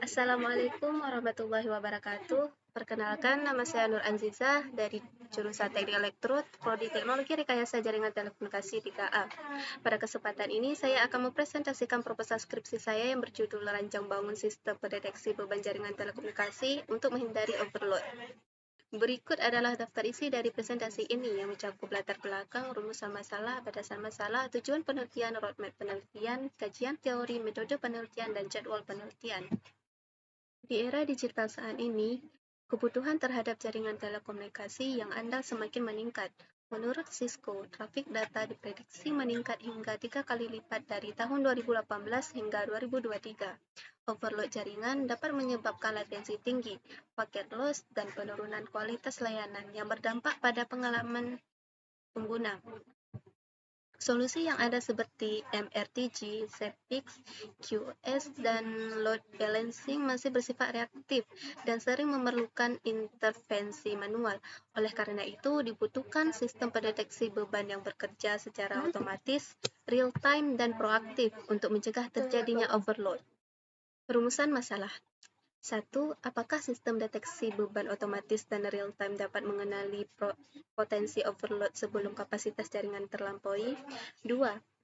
Assalamualaikum warahmatullahi wabarakatuh. Perkenalkan, nama saya Nur Anzizah dari jurusan Teknik Elektro, Prodi Teknologi Rekayasa Jaringan Telekomunikasi 3A. Pada kesempatan ini, saya akan mempresentasikan proposal skripsi saya yang berjudul Rancang Bangun Sistem Pendeteksi Beban Jaringan Telekomunikasi untuk Menghindari Overload. Berikut adalah daftar isi dari presentasi ini yang mencakup latar belakang, rumusan masalah, batasan masalah, tujuan penelitian, roadmap penelitian, kajian teori, metode penelitian, dan jadwal penelitian. Di era digital saat ini, kebutuhan terhadap jaringan telekomunikasi yang andal semakin meningkat. Menurut Cisco, trafik data diprediksi meningkat hingga 3 kali lipat dari tahun 2018 hingga 2023. Overload jaringan dapat menyebabkan latensi tinggi, paket loss, dan penurunan kualitas layanan yang berdampak pada pengalaman pengguna. Solusi yang ada seperti MRTG, ZFix, QoS, dan load balancing masih bersifat reaktif dan sering memerlukan intervensi manual. Oleh karena itu, dibutuhkan sistem pendeteksi beban yang bekerja secara otomatis, real-time, dan proaktif untuk mencegah terjadinya overload. Perumusan masalah. 1. Apakah sistem deteksi beban otomatis dan real-time dapat mengenali potensi overload sebelum kapasitas jaringan terlampaui? 2.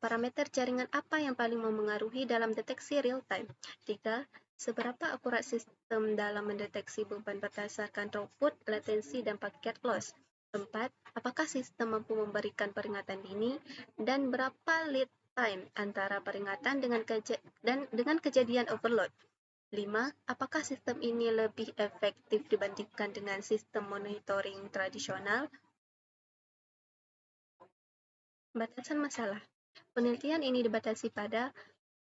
Parameter jaringan apa yang paling memengaruhi dalam deteksi real-time? 3. Seberapa akurat sistem dalam mendeteksi beban berdasarkan throughput, latensi, dan paket loss? 4. Apakah sistem mampu memberikan peringatan dini? Dan berapa lead time antara peringatan dengan kejadian overload? 5. Apakah sistem ini lebih efektif dibandingkan dengan sistem monitoring tradisional? Batasan masalah. Penelitian ini dibatasi pada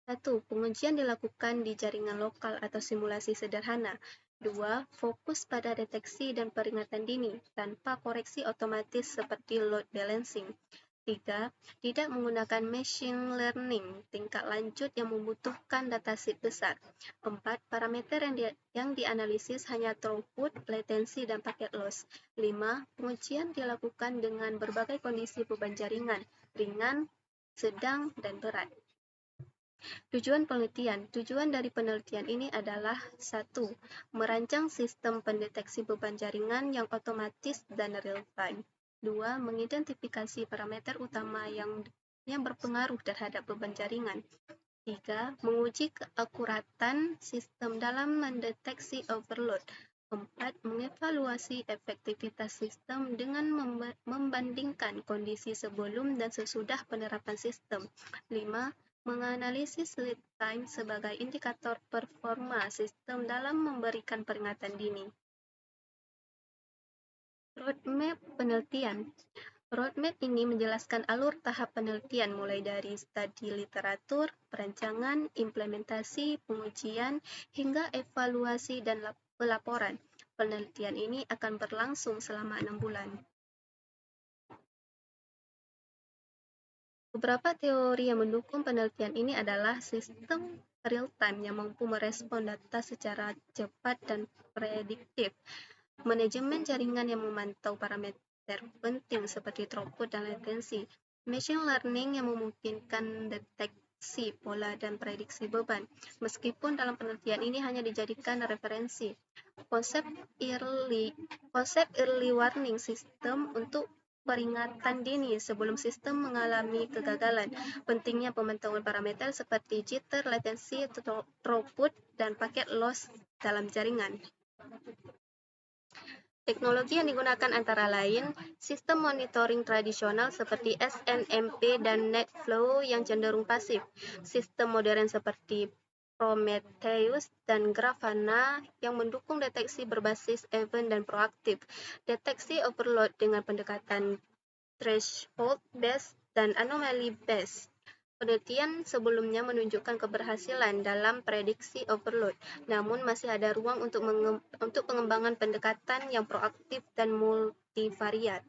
1. Pengujian dilakukan di jaringan lokal atau simulasi sederhana. 2. Fokus pada deteksi dan peringatan dini tanpa koreksi otomatis seperti load balancing. 3. Tidak menggunakan machine learning tingkat lanjut yang membutuhkan dataset besar. 4. Parameter yang dianalisis hanya throughput, latensi, dan paket loss. 5. Pengujian dilakukan dengan berbagai kondisi beban jaringan, ringan, sedang, dan berat. Tujuan penelitian. Tujuan dari penelitian ini adalah 1. Merancang sistem pendeteksi beban jaringan yang otomatis dan real-time. 2. Mengidentifikasi parameter utama yang berpengaruh terhadap beban jaringan. 3. Menguji keakuratan sistem dalam mendeteksi overload. 4. Mengevaluasi efektivitas sistem dengan membandingkan kondisi sebelum dan sesudah penerapan sistem. 5. Menganalisis lead time sebagai indikator performa sistem dalam memberikan peringatan dini. Roadmap penelitian. Roadmap ini menjelaskan alur tahap penelitian mulai dari studi literatur, perancangan, implementasi, pengujian, hingga evaluasi dan pelaporan. Penelitian ini akan berlangsung selama 6 bulan. Beberapa teori yang mendukung penelitian ini adalah sistem real-time yang mampu merespon data secara cepat dan prediktif, manajemen jaringan yang memantau parameter penting seperti throughput dan latensi, machine learning yang memungkinkan deteksi pola dan prediksi beban, meskipun dalam penelitian ini hanya dijadikan referensi. Konsep early warning system untuk peringatan dini sebelum sistem mengalami kegagalan. Pentingnya pemantauan parameter seperti jitter, latensi, throughput, dan paket loss dalam jaringan. Teknologi yang digunakan antara lain sistem monitoring tradisional seperti SNMP dan NetFlow yang cenderung pasif, sistem modern seperti Prometheus dan Grafana yang mendukung deteksi berbasis event dan proaktif, deteksi overload dengan pendekatan threshold-based dan anomaly-based. Penelitian sebelumnya menunjukkan keberhasilan dalam prediksi overload, namun masih ada ruang untuk pengembangan pendekatan yang proaktif dan multivariat.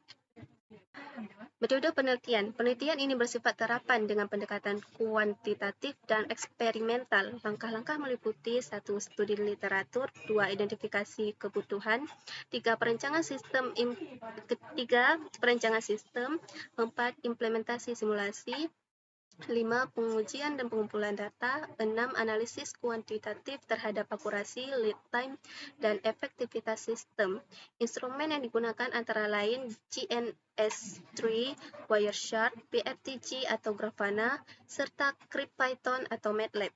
Metode penelitian. Penelitian ini bersifat terapan dengan pendekatan kuantitatif dan eksperimental. Langkah-langkah meliputi 1. Studi literatur, 2. Identifikasi kebutuhan, 3. Perancangan sistem, 4. Implementasi simulasi, 5. Pengujian dan pengumpulan data. 6. Analisis kuantitatif terhadap akurasi, lead time, dan efektivitas sistem. Instrumen yang digunakan antara lain GNS3, Wireshark, PRTG atau Grafana, serta CryptPython atau MATLAB.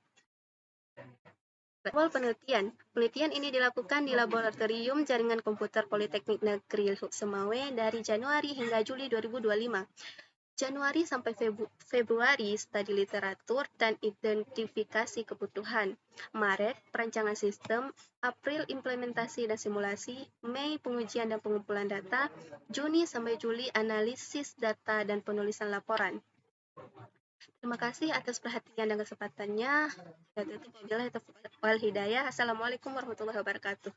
Awal penelitian. Penelitian ini dilakukan di Laboratorium Jaringan Komputer Politeknik Negeri Semawe dari Januari hingga Juli 2025. Januari sampai Februari studi literatur dan identifikasi kebutuhan. Maret perancangan sistem, April implementasi dan simulasi, Mei pengujian dan pengumpulan data, Juni sampai Juli analisis data dan penulisan laporan. Terima kasih atas perhatian dan kesempatannya. Wabillahi taufiq wal hidayah. Assalamualaikum warahmatullahi wabarakatuh.